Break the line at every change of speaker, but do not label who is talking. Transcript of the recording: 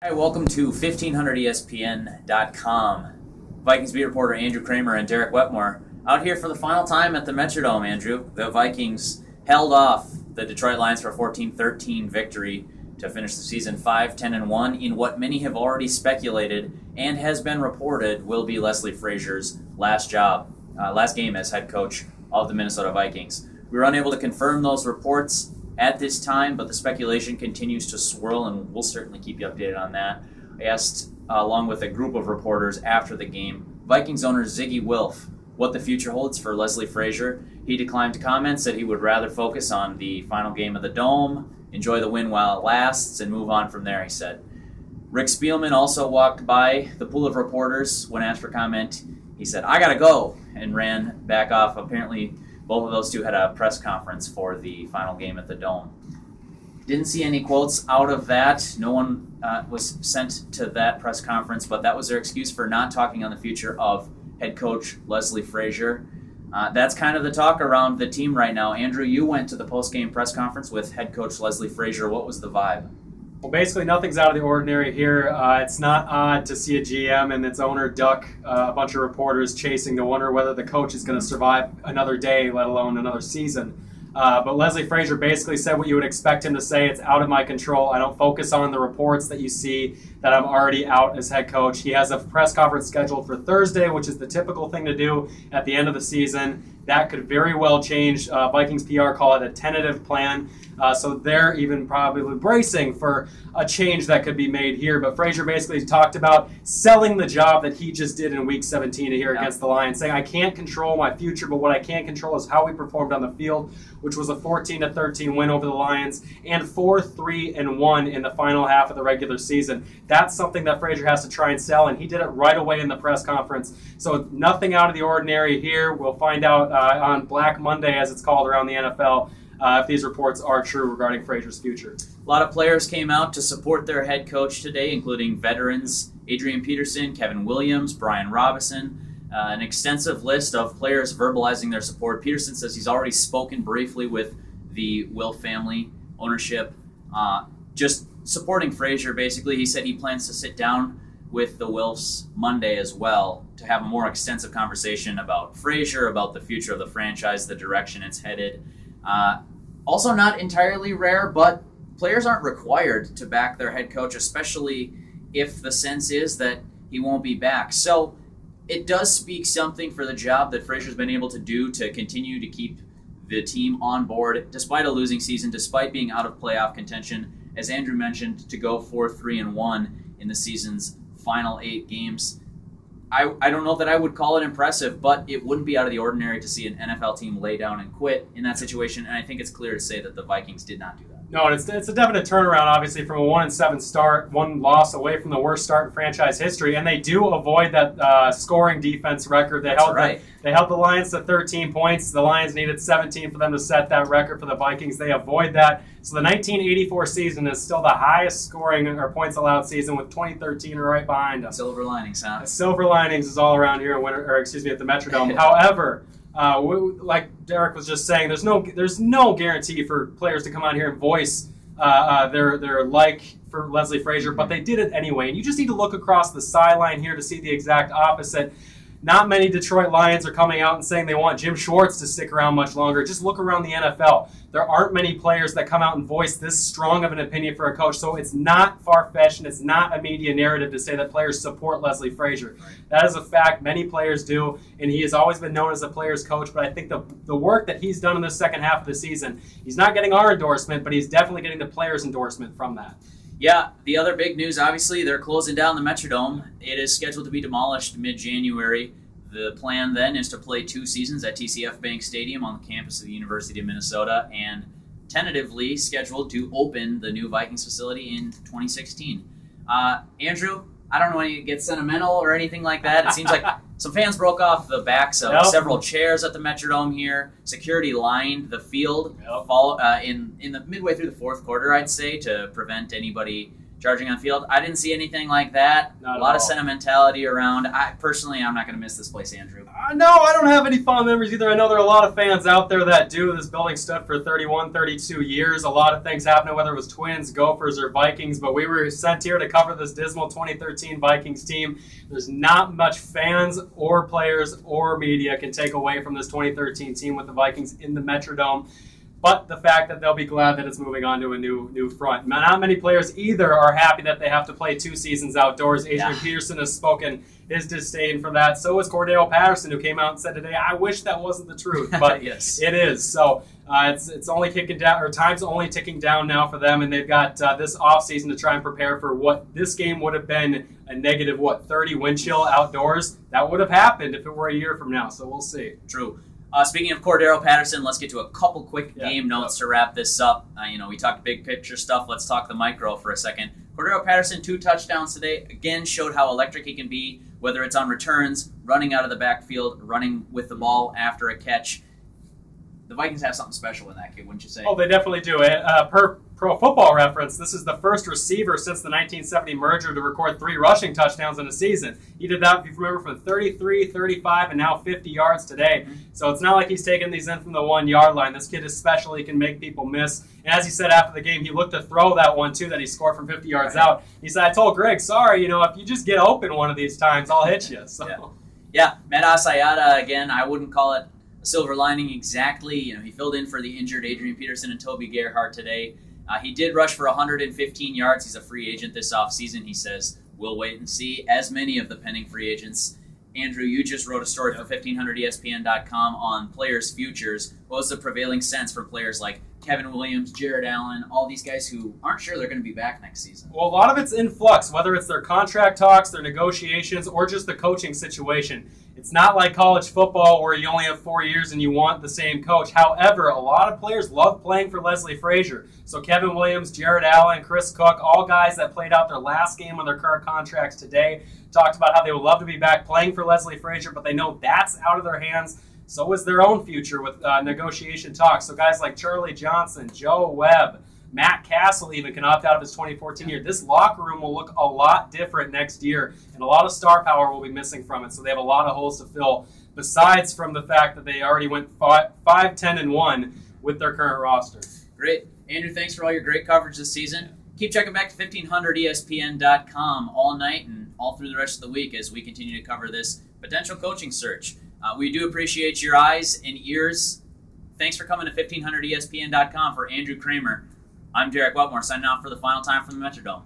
Hi, welcome to 1500ESPN.com. Vikings beat reporter Andrew Kramer and Derek Wetmore out here for the final time at the Metrodome, Andrew. The Vikings held off the Detroit Lions for a 14-13 victory to finish the season 5-10-1 in what many have already speculated and has been reported will be Leslie Frazier's last game as head coach of the Minnesota Vikings. We were unable to confirm those reports at this time, but the speculation continues to swirl, and we'll certainly keep you updated on that. I asked, along with a group of reporters after the game, Vikings owner Zygi Wilf what the future holds for Leslie Frazier. He declined to comment, said he would rather focus on the final game of the Dome, enjoy the win while it lasts, and move on from there, he said. Rick Spielman also walked by the pool of reporters. When asked for comment, he said, "I gotta go," and ran back off. Apparently, both of those two had a press conference for the final game at the Dome. Didn't see any quotes out of that. No one was sent to that press conference, but that was their excuse for not talking on the future of head coach Leslie Frazier. That's kind of the talk around the team right now. Andrew, you went to the post-game press conference with head coach Leslie Frazier. What was the vibe?
Well, basically nothing's out of the ordinary here. It's not odd to see a GM and its owner duck a bunch of reporters chasing to wonder whether the coach is going to survive another day, let alone another season. But Leslie Frazier basically said what you would expect him to say. It's out of my control. I don't focus on the reports that you see that I'm already out as head coach. He has a press conference scheduled for Thursday, which is the typical thing to do at the end of the season. That could very well change. Vikings PR call it a tentative plan. So they're even probably bracing for a change that could be made here. But Frazier basically talked about selling the job that he just did in Week 17 here against the Lions, saying, I can't control my future, but what I can control is how we performed on the field, which was a 14-13 win over the Lions and 4-3-1 in the final half of the regular season. That's something that Frazier has to try and sell, and he did it right away in the press conference. So nothing out of the ordinary here. We'll find out on Black Monday, as it's called around the NFL, if these reports are true regarding Frazier's future.
A lot of players came out to support their head coach today, including veterans Adrian Peterson, Kevin Williams, Brian Robinson, an extensive list of players verbalizing their support. Peterson says he's already spoken briefly with the Wilf family ownership, just supporting Frazier, basically. He said he plans to sit down with the Wilfs Monday as well to have a more extensive conversation about Frazier, about the future of the franchise, the direction it's headed. Also not entirely rare, but players aren't required to back their head coach, especially if the sense is that he won't be back. So it does speak something for the job that Frazier's been able to do to continue to keep the team on board despite a losing season, despite being out of playoff contention. As Andrew mentioned, to go 4-3-1 in the season's final 8 games. I don't know that I would call it impressive, but it wouldn't be out of the ordinary to see an NFL team lay down and quit in that situation, and I think it's clear to say that the Vikings did not do that.
No, and it's a definite turnaround, obviously, from a 1-7 start, one loss away from the worst start in franchise history, and they do avoid that scoring defense record. They held the Lions to 13 points. The Lions needed 17 for them to set that record for the Vikings. They avoid that. So the 1984 season is still the highest scoring or points allowed season, with 2013 right behind them.
Silver linings, huh?
Silver linings is all around here, at the Metrodome. However, like Derek was just saying, there's no guarantee for players to come out here and voice their like for Leslie Frazier, but they did it anyway. And you just need to look across the sideline here to see the exact opposite. Not many Detroit Lions are coming out and saying they want Jim Schwartz to stick around much longer. Just look around the NFL. There aren't many players that come out and voice this strong of an opinion for a coach, so it's not far-fetched and it's not a media narrative to say that players support Leslie Frazier. That is a fact. Many players do, and he has always been known as a player's coach, but I think the work that he's done in the second half of the season, he's not getting our endorsement, but he's definitely getting the players' endorsement from that.
Yeah, the other big news, obviously, they're closing down the Metrodome. It is scheduled to be demolished mid-January. The plan then is to play 2 seasons at TCF Bank Stadium on the campus of the University of Minnesota, and tentatively scheduled to open the new Vikings facility in 2016. Andrew, I don't know when you get sentimental or anything like that. It seems like some fans broke off the backs of several chairs at the Metrodome here. Security lined the field in the midway through the fourth quarter, I'd say, to prevent anybody charging on field. I didn't see anything like that.
Not
a lot
at
of
all.
sentimentality around. Personally, I'm not going to miss this place, Andrew.
No, I don't have any fond memories either. I know there are a lot of fans out there that do. This building stood for 31, 32 years. A lot of things happened, whether it was Twins, Gophers, or Vikings, but we were sent here to cover this dismal 2013 Vikings team. There's not much fans or players or media can take away from this 2013 team with the Vikings in the Metrodome. But the fact that they'll be glad that it's moving on to a new front. Not many players either are happy that they have to play 2 seasons outdoors. Adrian Peterson has spoken his disdain for that. So has Cordero Patterson, who came out and said today, "I wish that wasn't the truth," but
yes,
it is. So it's only kicking down, or time's only ticking down now for them, and they've got this offseason to try and prepare for what this game would have been a negative 30 wind chill outdoors. That would have happened if it were a year from now. So we'll see.
True. Speaking of Cordero Patterson, let's get to a couple quick game notes to wrap this up. We talked big picture stuff. Let's talk the micro for a second. Cordero Patterson, 2 touchdowns today. Again, showed how electric he can be, whether it's on returns, running out of the backfield, running with the ball after a catch. The Vikings have something special in that kid, wouldn't you say?
Oh, they definitely do. Per Pro Football Reference, this is the first receiver since the 1970 merger to record 3 rushing touchdowns in a season. He did that, if you remember, from 33, 35, and now 50 yards today. So it's not like he's taking these in from the 1-yard line. This kid is special. He can make people miss. And as he said after the game, he looked to throw that one, too, that he scored from 50 yards out. He said, "I told Greg, sorry, if you just get open one of these times, I'll hit you." So.
Yeah, Matt Asayata, again, I wouldn't call it a silver lining exactly. He filled in for the injured Adrian Peterson and Toby Gerhardt today. He did rush for 115 yards. He's a free agent this offseason. He says, "We'll wait and see," as many of the pending free agents. Andrew, you just wrote a story for 1500ESPN.com on players' futures. What was the prevailing sense for players like Kevin Williams, Jared Allen, all these guys who aren't sure they're going to be back next season?
Well, a lot of it's in flux, whether it's their contract talks, their negotiations, or just the coaching situation. It's not like college football where you only have 4 years and you want the same coach. However, a lot of players love playing for Leslie Frazier. So Kevin Williams, Jared Allen, Chris Cook, all guys that played out their last game on their current contracts today, talked about how they would love to be back playing for Leslie Frazier, but they know that's out of their hands. So is their own future with negotiation talks. So guys like Charlie Johnson, Joe Webb, Matt Castle even can opt out of his 2014 year. This locker room will look a lot different next year, and a lot of star power will be missing from it. So they have a lot of holes to fill, besides from the fact that they already went 5-10-1 with their current roster.
Great. Andrew, thanks for all your great coverage this season. Keep checking back to 1500ESPN.com all night and all through the rest of the week as we continue to cover this potential coaching search. We do appreciate your eyes and ears. Thanks for coming to 1500ESPN.com for Andrew Kramer. I'm Derek Wetmore, signing off for the final time from the Metrodome.